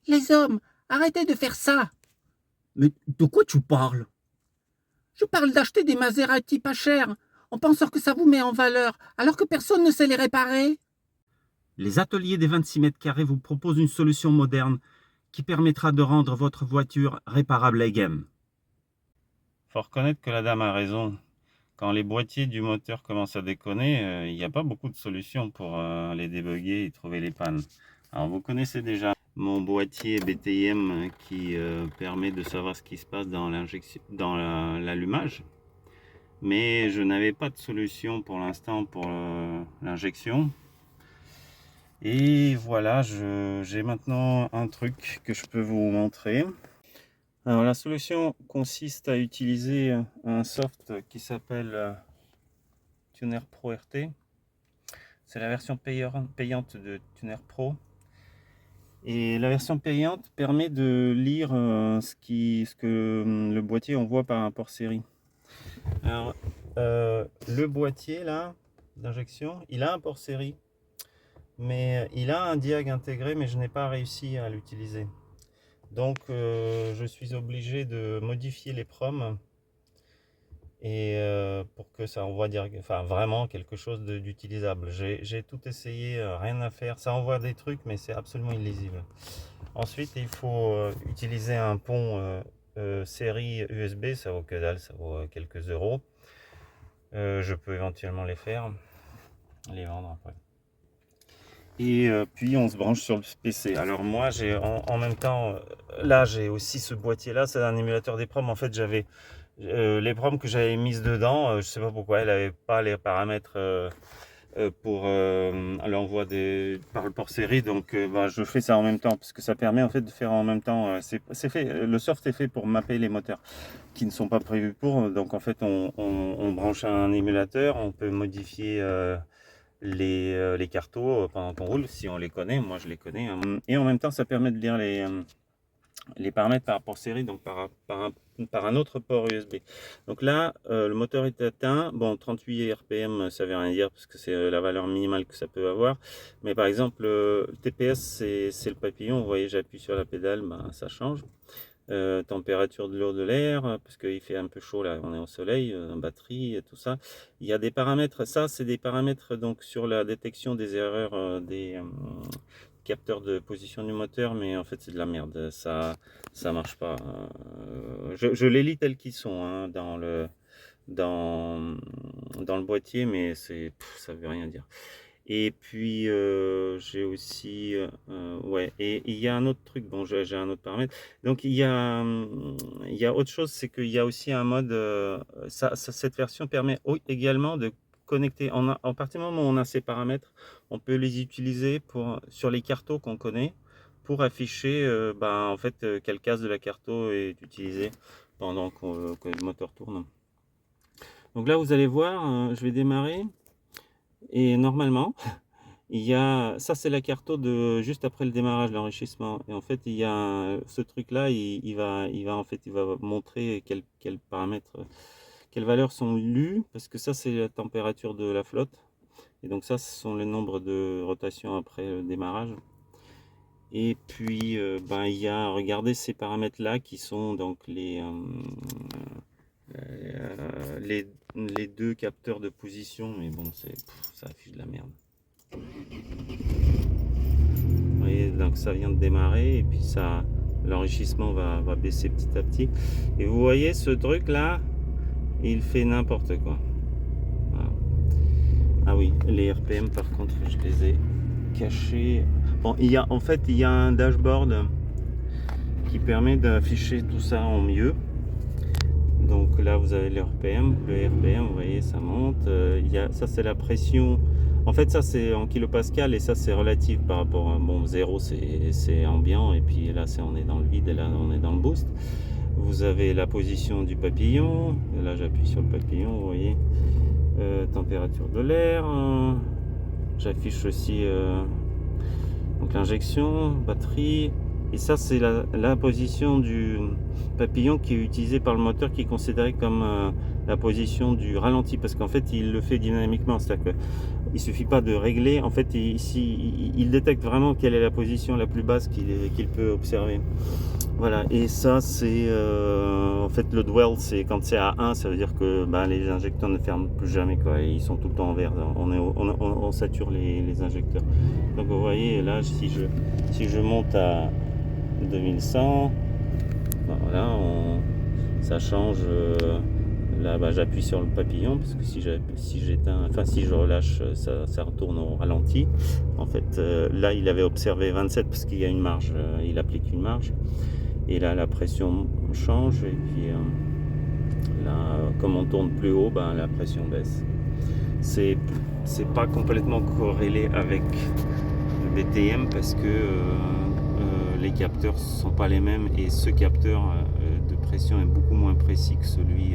Les hommes, arrêtez de faire ça. Mais de quoi tu parles? Je parle d'acheter des Maserati pas chers, en pensant que ça vous met en valeur, alors que personne ne sait les réparer. Les ateliers des 26 mètres carrés vous proposent une solution moderne qui permettra de rendre votre voiture réparable à gamme. Faut reconnaître que la dame a raison. Quand les boîtiers du moteur commencent à déconner, il n'y a pas beaucoup de solutions pour les débugger et trouver les pannes. Alors vous connaissez déjà mon boîtier BTIM qui permet de savoir ce qui se passe dans l'allumage. Mais je n'avais pas de solution pour l'instant pour l'injection. Et voilà, j'ai maintenant un truc que je peux vous montrer. Alors la solution consiste à utiliser un soft qui s'appelle Tuner Pro RT. C'est la version payante de Tuner Pro. Et la version payante permet de lire ce que le boîtier envoie par un port série. Alors, le boîtier là d'injection, il a un port série, mais il a un diag intégré, mais je n'ai pas réussi à l'utiliser. Donc je suis obligé de modifier les proms et pour que ça envoie vraiment quelque chose d'utilisable. J'ai tout essayé, rien à faire. Ça envoie des trucs, mais c'est absolument illisible. Ensuite, il faut utiliser un pont série USB. Ça vaut que dalle, ça vaut quelques euros. Je peux éventuellement les faire, les vendre après. Et puis on se branche sur le PC. Alors moi j'ai en même temps, là j'ai aussi ce boîtier là, c'est un émulateur des proms. En fait j'avais les proms que j'avais mises dedans, je sais pas pourquoi elle avait pas les paramètres pour l'envoi par le port série, donc je fais ça en même temps parce que ça permet en fait de faire en même temps. C'est fait, le soft est fait pour mapper les moteurs qui ne sont pas prévus pour. Donc en fait on branche un émulateur, on peut modifier les cartos pendant qu'on roule, si on les connaît. Moi je les connais, hein. Et en même temps ça permet de lire les paramètres par port série, donc par un autre port USB. Donc là le moteur est atteint. Bon, 38 RPM ça veut rien dire parce que c'est la valeur minimale que ça peut avoir, mais par exemple le TPS c'est le papillon. Vous voyez, j'appuie sur la pédale, ça change. Température de l'eau de l'air, parce qu'il fait un peu chaud là, on est au soleil, batterie et tout ça. Il y a des paramètres, ça c'est des paramètres donc sur la détection des erreurs des capteurs de position du moteur, mais en fait c'est de la merde, ça marche pas. Je les lis tels qu'ils sont, hein, dans le boîtier, mais ça veut rien dire. Et puis j'ai aussi ouais, et il y a un autre truc. Bon, j'ai un autre paramètre. Donc il y a autre chose, c'est qu'il y a aussi un mode cette version permet également de connecter en partir du moment où on a ces paramètres, on peut les utiliser sur les cartos qu'on connaît pour afficher en fait quelle case de la carto est utilisée pendant que le moteur tourne. Donc là vous allez voir, je vais démarrer. Et normalement, ça c'est la carto de juste après le démarrage, l'enrichissement. Et en fait, il y a ce truc-là, il va montrer quels paramètres, quelles valeurs sont lues, parce que ça c'est la température de la flotte. Et donc ça, ce sont les nombres de rotations après le démarrage. Et puis, il y a, regardez ces paramètres-là qui sont donc les deux capteurs de position, mais bon, ça affiche de la merde. Vous voyez, donc ça vient de démarrer et puis l'enrichissement va baisser petit à petit. Et vous voyez ce truc là, il fait n'importe quoi. Voilà. Ah oui, les RPM par contre, je les ai cachés. Bon, il y a un dashboard qui permet d'afficher tout ça en mieux. Donc là vous avez le RPM, vous voyez ça monte, ça c'est la pression, en fait ça c'est en kilopascal et ça c'est relatif par rapport à, bon, 0 c'est ambiant et puis là on est dans le vide et là on est dans le boost. Vous avez la position du papillon, là j'appuie sur le papillon, vous voyez, température de l'air, j'affiche aussi donc l'injection, batterie, Et ça, c'est la position du papillon qui est utilisée par le moteur, qui est considéré comme la position du ralenti, parce qu'en fait, il le fait dynamiquement. C'est-à-dire qu'il suffit pas de régler. En fait, il détecte vraiment quelle est la position la plus basse qu'il peut observer. Voilà, et ça, c'est en fait le dwell, c'est quand c'est à 1, ça veut dire que les injecteurs ne ferment plus jamais, quoi. Ils sont tout le temps en vert. On sature les injecteurs. Donc vous voyez, là, si je monte à 2100, voilà, ça change. Là, j'appuie sur le papillon, parce que si je relâche, ça retourne au ralenti. En fait, là, il avait observé 27 parce qu'il y a une marge, il applique une marge. Et là, la pression change, et puis là, comme on tourne plus haut, la pression baisse. C'est pas complètement corrélé avec le BTM, parce que les capteurs ne sont pas les mêmes, et ce capteur de pression est beaucoup moins précis que celui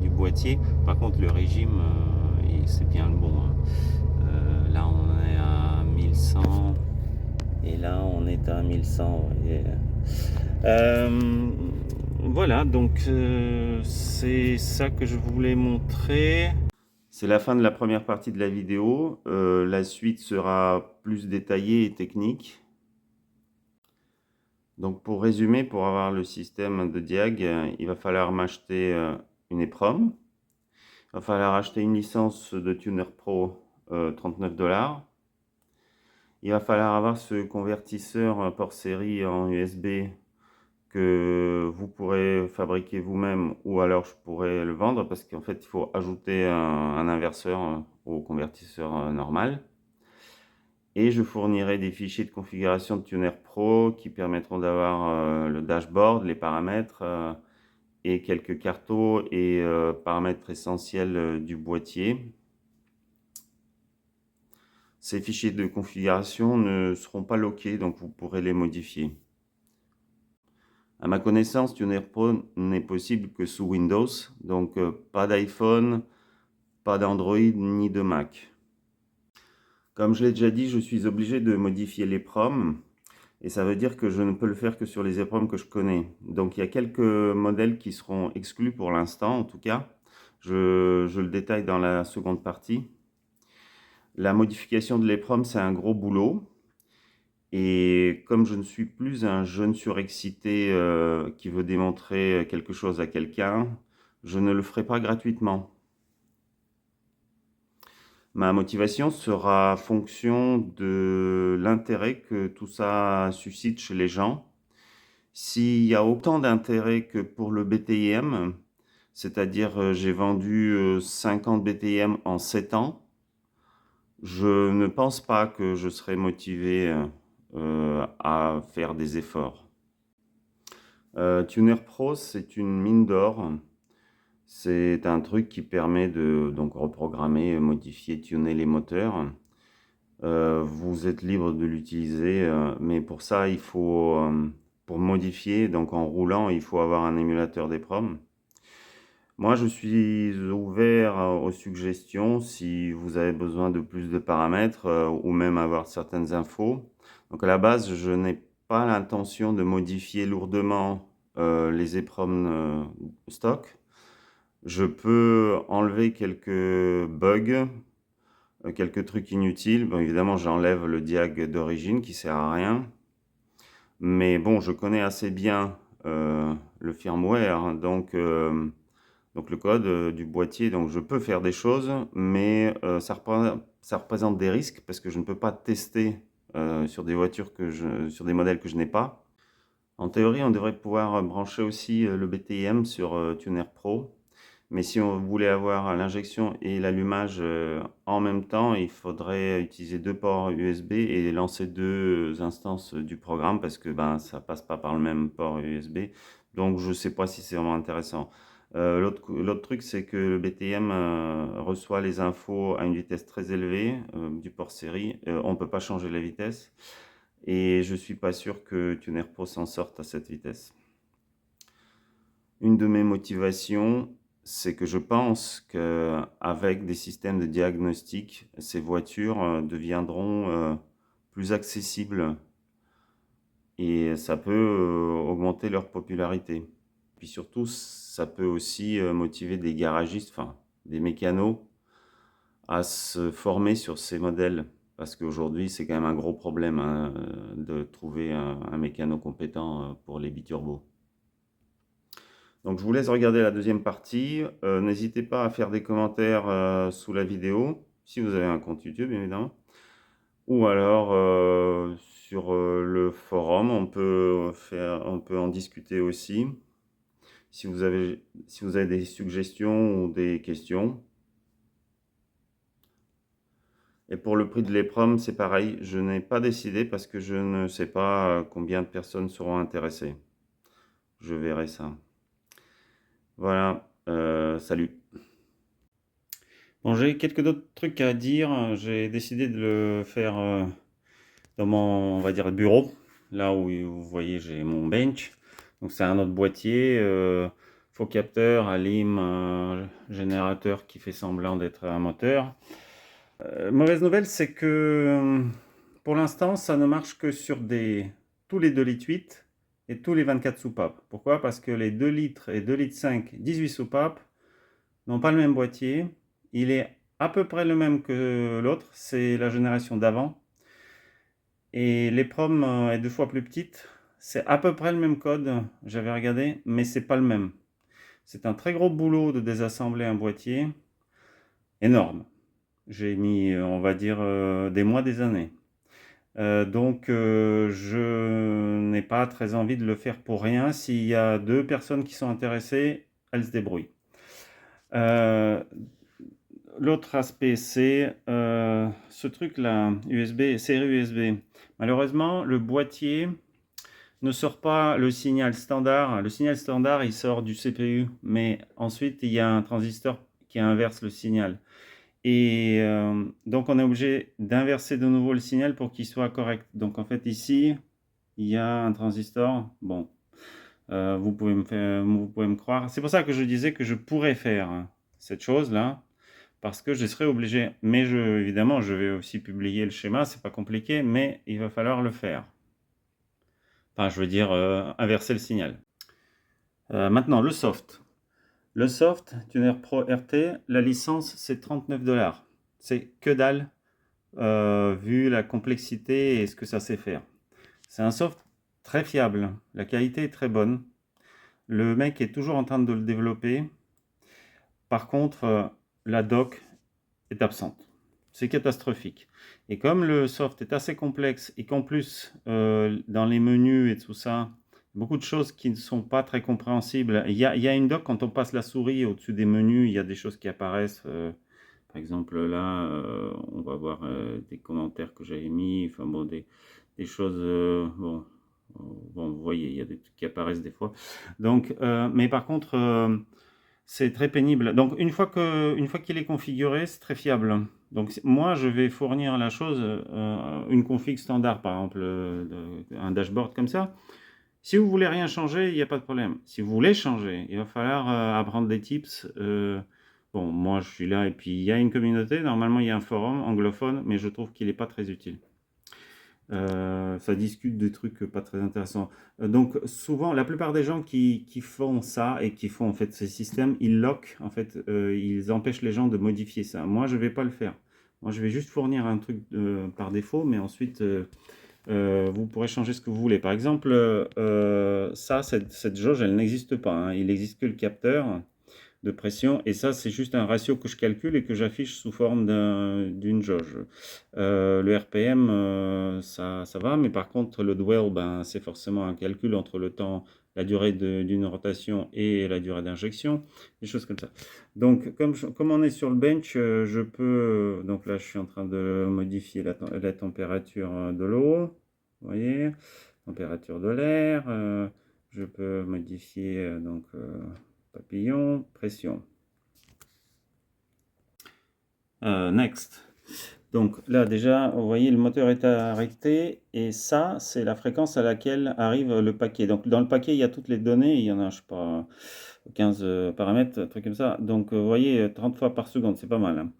du boîtier. Par contre, le régime, c'est bien le bon, hein. Là, on est à 1100, et là, on est à 1100. Vous voyez. Voilà, donc c'est ça que je voulais montrer. C'est la fin de la première partie de la vidéo. La suite sera plus détaillée et technique. Donc pour résumer, pour avoir le système de diag, il va falloir m'acheter une EEPROM. Il va falloir acheter une licence de Tuner Pro, 39 $. Il va falloir avoir ce convertisseur port série en USB que vous pourrez fabriquer vous-même, ou alors je pourrais le vendre, parce qu'en fait il faut ajouter un inverseur au convertisseur normal. Et je fournirai des fichiers de configuration de Tuner Pro qui permettront d'avoir le dashboard, les paramètres et quelques cartos et paramètres essentiels du boîtier. Ces fichiers de configuration ne seront pas lockés, donc vous pourrez les modifier. À ma connaissance, Tuner Pro n'est possible que sous Windows, donc pas d'iPhone, pas d'Android ni de Mac. Comme je l'ai déjà dit, je suis obligé de modifier l'EEPROM, et ça veut dire que je ne peux le faire que sur les EEPROM que je connais. Donc il y a quelques modèles qui seront exclus pour l'instant, en tout cas. Je le détaille dans la seconde partie. La modification de l'EEPROM, c'est un gros boulot. Et comme je ne suis plus un jeune surexcité qui veut démontrer quelque chose à quelqu'un, je ne le ferai pas gratuitement. Ma motivation sera fonction de l'intérêt que tout ça suscite chez les gens. S'il y a autant d'intérêt que pour le BTIM, c'est-à-dire j'ai vendu 50 BTIM en 7 ans, je ne pense pas que je serai motivé à faire des efforts. Tuner Pro, c'est une mine d'or. C'est un truc qui permet de donc reprogrammer, modifier, tuner les moteurs. Vous êtes libre de l'utiliser, mais pour ça, il faut, pour modifier, donc en roulant, il faut avoir un émulateur d'EEPROM. Moi, je suis ouvert aux suggestions si vous avez besoin de plus de paramètres ou même avoir certaines infos. Donc à la base, je n'ai pas l'intention de modifier lourdement les EEPROM stock. Je peux enlever quelques bugs, quelques trucs inutiles. Bon, évidemment, j'enlève le diag d'origine qui sert à rien. Mais bon, je connais assez bien le firmware, hein, donc le code du boîtier, donc je peux faire des choses, mais ça représente des risques parce que je ne peux pas tester sur des voitures sur des modèles que je n'ai pas. En théorie, on devrait pouvoir brancher aussi le BTIM sur Tuner Pro. Mais si on voulait avoir l'injection et l'allumage en même temps, il faudrait utiliser 2 ports USB et lancer 2 instances du programme, parce que ça passe pas par le même port USB. Donc je ne sais pas si c'est vraiment intéressant. L'autre truc, c'est que le BTM reçoit les infos à une vitesse très élevée du port série. On ne peut pas changer la vitesse. Et je ne suis pas sûr que Tuner Pro s'en sorte à cette vitesse. Une de mes motivations, c'est que je pense qu'avec des systèmes de diagnostic, ces voitures deviendront plus accessibles et ça peut augmenter leur popularité. Puis surtout, ça peut aussi motiver des garagistes, enfin des mécanos, à se former sur ces modèles. Parce qu'aujourd'hui, c'est quand même un gros problème hein, de trouver un mécano compétent pour les biturbos. Donc je vous laisse regarder la deuxième partie. N'hésitez pas à faire des commentaires sous la vidéo, si vous avez un compte YouTube évidemment. Ou alors sur le forum, on peut en discuter aussi. Si vous avez des suggestions ou des questions. Et pour le prix de l'EPROM, c'est pareil. Je n'ai pas décidé parce que je ne sais pas combien de personnes seront intéressées. Je verrai ça. Voilà, salut. Bon, j'ai quelques d'autres trucs à dire. J'ai décidé de le faire dans mon, on va dire, bureau. Là où vous voyez, j'ai mon bench. Donc c'est un autre boîtier, faux capteur, alim, générateur qui fait semblant d'être un moteur. Mauvaise nouvelle, c'est que pour l'instant, ça ne marche que sur tous les 2,8 litres et tous les 24 soupapes. Pourquoi? Parce que les 2 litres et 2 litres 5, 18 soupapes, n'ont pas le même boîtier. Il est à peu près le même que l'autre, c'est la génération d'avant. Et l'EPROM est 2 fois plus petite. C'est à peu près le même code, j'avais regardé, mais c'est pas le même. C'est un très gros boulot de désassembler un boîtier, énorme. J'ai mis, on va dire, des mois, des années. Donc je n'ai pas très envie de le faire pour rien. S'il y a 2 personnes qui sont intéressées, elles se débrouillent. L'autre aspect, c'est ce truc-là, USB, série USB. Malheureusement, le boîtier ne sort pas le signal standard. Le signal standard, il sort du CPU, mais ensuite, il y a un transistor qui inverse le signal. Et donc, on est obligé d'inverser de nouveau le signal pour qu'il soit correct. Donc, en fait, ici, il y a un transistor. Bon, vous pouvez me croire. C'est pour ça que je disais que je pourrais faire cette chose-là, parce que je serais obligé. Mais évidemment, je vais aussi publier le schéma. C'est pas compliqué, mais il va falloir le faire. Enfin, je veux dire, inverser le signal. Maintenant, le soft. Le soft, Tuner Pro RT, la licence, c'est 39 $. C'est que dalle, vu la complexité et ce que ça sait faire. C'est un soft très fiable. La qualité est très bonne. Le mec est toujours en train de le développer. Par contre, la doc est absente. C'est catastrophique. Et comme le soft est assez complexe et qu'en plus, dans les menus et tout ça, beaucoup de choses qui ne sont pas très compréhensibles. Il y a une doc, quand on passe la souris au-dessus des menus, il y a des choses qui apparaissent. Par exemple, là, on va voir des commentaires que j'avais mis. Enfin bon, des choses... bon, vous voyez, il y a des trucs qui apparaissent des fois. Donc, mais par contre... c'est très pénible. Donc, une fois qu'il est configuré, c'est très fiable. Donc, moi, je vais fournir la chose, une config standard, par exemple, un dashboard comme ça. Si vous voulez rien changer, il n'y a pas de problème. Si vous voulez changer, il va falloir apprendre des tips. Bon, moi, je suis là et puis il y a une communauté. Normalement, il y a un forum anglophone, mais je trouve qu'il n'est pas très utile. Ça discute des trucs pas très intéressants. Donc souvent, la plupart des gens qui font ça et qui font en fait ces systèmes, ils lockent, en fait, ils empêchent les gens de modifier ça. Moi, je vais pas le faire. Moi, je vais juste fournir un truc par défaut, mais ensuite, vous pourrez changer ce que vous voulez. Par exemple, cette jauge, elle n'existe pas, hein. Il n'existe que le capteur de pression, et ça c'est juste un ratio que je calcule et que j'affiche sous forme d'une jauge. Le RPM, ça va, mais par contre le dwell, ben, c'est forcément un calcul entre le temps, la durée d'une rotation et la durée d'injection, des choses comme ça. Donc comme on est sur le bench, je peux, donc là je suis en train de modifier la température de l'eau, vous voyez, température de l'air, je peux modifier donc papillon, pression. Next. Donc là déjà, vous voyez, le moteur est arrêté et ça, c'est la fréquence à laquelle arrive le paquet. Donc dans le paquet, il y a toutes les données, il y en a, je sais pas, 15 paramètres, un truc comme ça. Donc vous voyez, 30 fois par seconde, c'est pas mal, hein.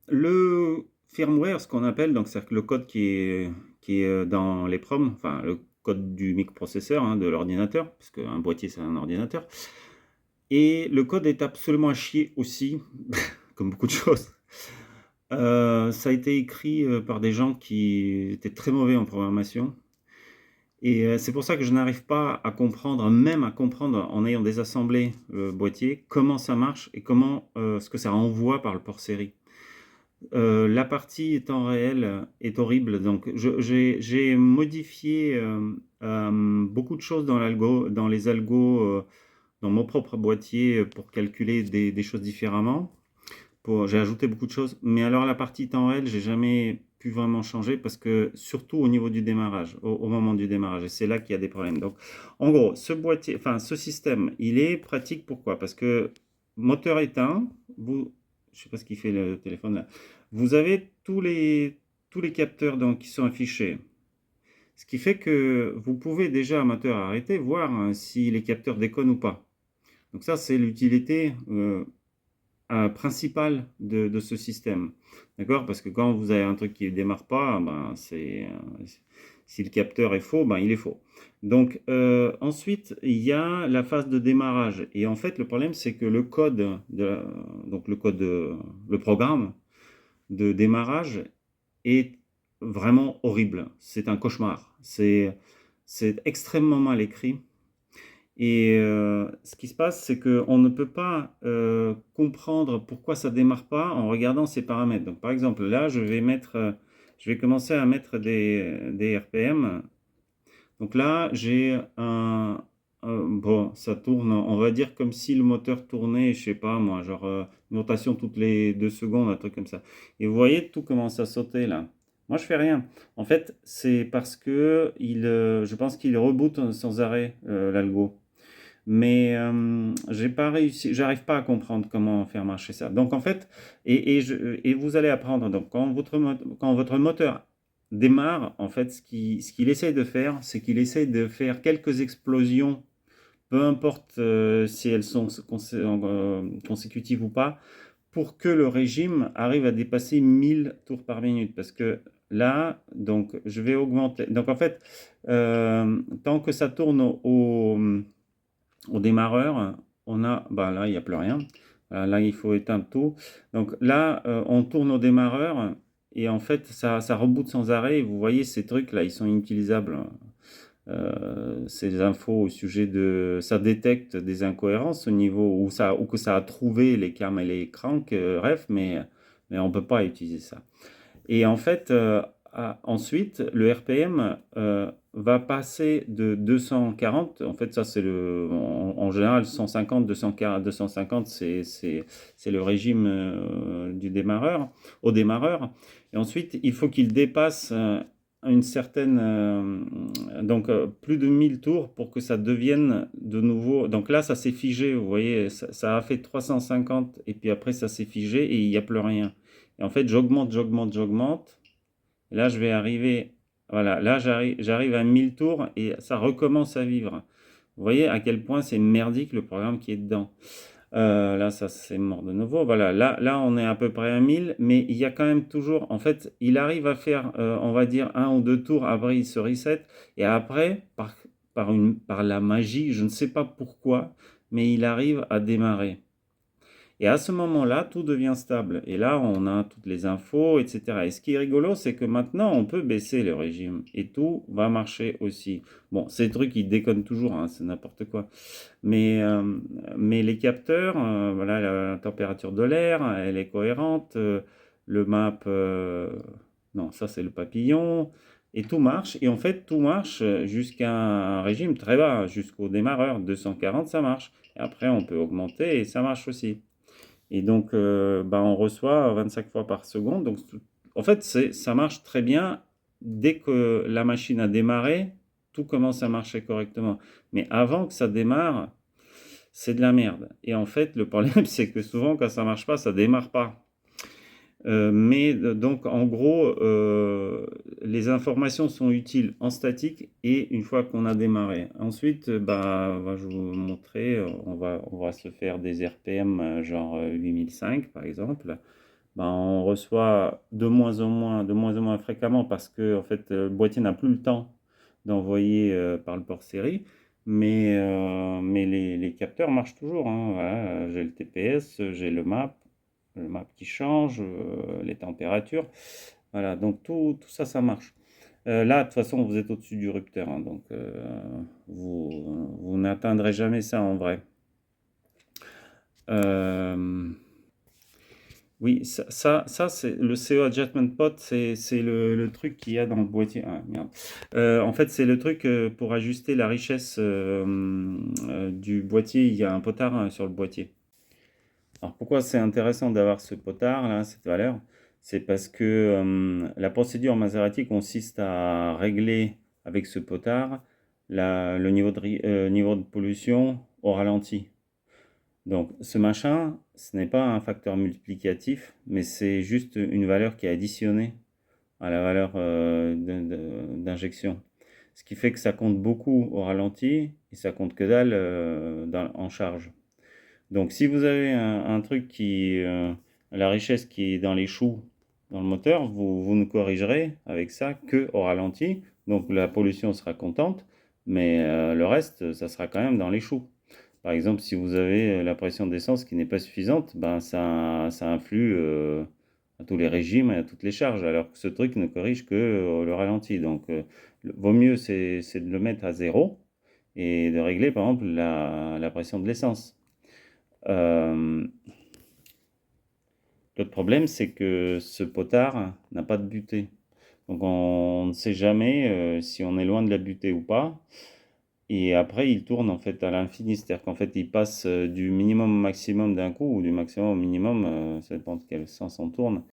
Le firmware, ce qu'on appelle, donc c'est le code qui qui est dans l'EEPROM, enfin le code du microprocesseur hein, de l'ordinateur, parce qu'un boîtier c'est un ordinateur. Et le code est absolument à chier aussi, comme beaucoup de choses. Ça a été écrit par des gens qui étaient très mauvais en programmation. Et c'est pour ça que je n'arrive pas à comprendre, même à comprendre en ayant désassemblé le boîtier, comment ça marche et comment ce que ça envoie par le port série. La partie temps réel est horrible, donc j'ai modifié beaucoup de choses dans les algos, dans mon propre boîtier pour calculer des choses différemment. J'ai ajouté beaucoup de choses, mais alors la partie temps réel, j'ai jamais pu vraiment changer parce que surtout au niveau du démarrage, au moment du démarrage, et c'est là qu'il y a des problèmes. Donc, en gros, ce système, il est pratique. Pourquoi? Parce que moteur éteint, je sais pas ce qu'il fait le téléphone là. Vous avez tous les capteurs donc qui sont affichés. Ce qui fait que vous pouvez déjà, moteur arrêté, voir hein, si les capteurs déconnent ou pas. Donc ça, c'est l'utilité principal de ce système. D'accord? Parce que quand vous avez un truc qui ne démarre pas, ben si le capteur est faux, ben il est faux. Donc ensuite, il y a la phase de démarrage. Et en fait, le problème, c'est que le code, le programme de démarrage est vraiment horrible. C'est un cauchemar. C'est extrêmement mal écrit. Et ce qui se passe, c'est qu'on ne peut pas comprendre pourquoi ça ne démarre pas en regardant ces paramètres. Donc, par exemple, là, je vais commencer à mettre des RPM. Donc là, j'ai bon, ça tourne, on va dire comme si le moteur tournait, je sais pas moi, genre une rotation toutes les 2 secondes, un truc comme ça. Et vous voyez, tout commence à sauter là. Moi, je fais rien. En fait, c'est parce que je pense qu'il reboot sans arrêt l'algo. Mais j'ai pas réussi, j'arrive pas à comprendre comment faire marcher ça. Donc en fait, et vous allez apprendre. Donc quand votre moteur démarre, en fait, ce qu'il essaye de faire, c'est qu'il essaye de faire quelques explosions, peu importe si elles sont consécutives ou pas, pour que le régime arrive à dépasser 1000 tours par minute. Parce que là, donc je vais augmenter. Donc en fait, tant que ça tourne au démarreur, on a, bah là, il n'y a plus rien. Voilà, là, il faut éteindre tout. Donc là, on tourne au démarreur et en fait, ça reboot sans arrêt. Et vous voyez, ces trucs-là, ils sont inutilisables. Ces infos au sujet de... Ça détecte des incohérences au niveau ou que ça a trouvé les cams et les cranks, ref, mais on ne peut pas utiliser ça. Et en fait, ensuite, le RPM va passer de 240, en fait ça c'est en général 150, 240, 250 c'est le régime du démarreur, au démarreur. Et ensuite, il faut qu'il dépasse une certaine, donc plus de 1000 tours pour que ça devienne de nouveau, donc là ça s'est figé, vous voyez, ça a fait 350 et puis après ça s'est figé et il n'y a plus rien. Et en fait, j'augmente. Et là, je vais arriver, voilà, là, j'arrive à 1000 tours et ça recommence à vivre. Vous voyez à quel point c'est merdique le programme qui est dedans. Là, ça, c'est mort de nouveau. Voilà, là, on est à peu près à 1000, mais il y a quand même toujours, en fait, il arrive à faire, on va dire, 1 ou 2 tours, après il se reset, et après, par la magie, je ne sais pas pourquoi, mais il arrive à démarrer. Et à ce moment-là, tout devient stable. Et là, on a toutes les infos, etc. Et ce qui est rigolo, c'est que maintenant, on peut baisser le régime. Et tout va marcher aussi. Bon, ces trucs, ils déconnent toujours, hein, c'est n'importe quoi. Mais les capteurs, voilà, la température de l'air, elle est cohérente. Le map, non, ça c'est le papillon. Et tout marche. Et en fait, tout marche jusqu'à un régime très bas, jusqu'au démarreur. 240, ça marche. Et après, on peut augmenter et ça marche aussi. Et donc, on reçoit 25 fois par seconde. Donc, en fait, ça marche très bien. Dès que la machine a démarré, tout commence à marcher correctement. Mais avant que ça démarre, c'est de la merde. Et en fait, le problème, c'est que souvent, quand ça marche pas, ça démarre pas. Donc, en gros, les informations sont utiles en statique et une fois qu'on a démarré. Ensuite, je vais vous montrer, on va se faire des RPM genre 8005 par exemple. on reçoit de moins en moins fréquemment parce que en fait, le boîtier n'a plus le temps d'envoyer par le port série. Mais les capteurs marchent toujours, hein. Voilà, j'ai le TPS, j'ai le map qui change, les températures. Voilà, donc tout ça, ça marche. Là, de toute façon, vous êtes au-dessus du rupteur, hein, donc vous n'atteindrez jamais ça en vrai. Oui, ça c'est le CO Adjustment Pot, c'est le truc qu'il y a dans le boîtier. Ah, merde. En fait, c'est le truc pour ajuster la richesse du boîtier. Il y a un potard sur le boîtier. Alors pourquoi c'est intéressant d'avoir ce potard là, cette valeur? C'est parce que la procédure Maserati consiste à régler avec ce potard le niveau de pollution au ralenti. Donc ce machin, ce n'est pas un facteur multiplicatif, mais c'est juste une valeur qui est additionnée à la valeur d'injection. Ce qui fait que ça compte beaucoup au ralenti et ça compte que dalle en charge. Donc si vous avez un truc la richesse qui est dans les choux, dans le moteur, vous ne corrigerez avec ça que au ralenti. Donc la pollution sera contente, mais le reste, ça sera quand même dans les choux. Par exemple, si vous avez la pression d'essence qui n'est pas suffisante, ça influe à tous les régimes et à toutes les charges, alors que ce truc ne corrige que le ralenti. Donc, vaut mieux, c'est de le mettre à zéro et de régler, par exemple, la pression de l'essence. L'autre problème, c'est que ce potard n'a pas de butée. Donc, on ne sait jamais si on est loin de la butée ou pas. Et après, il tourne en fait à l'infini, c'est-à-dire qu'en fait, il passe du minimum au maximum d'un coup, ou du maximum au minimum, ça dépend de quel sens on tourne.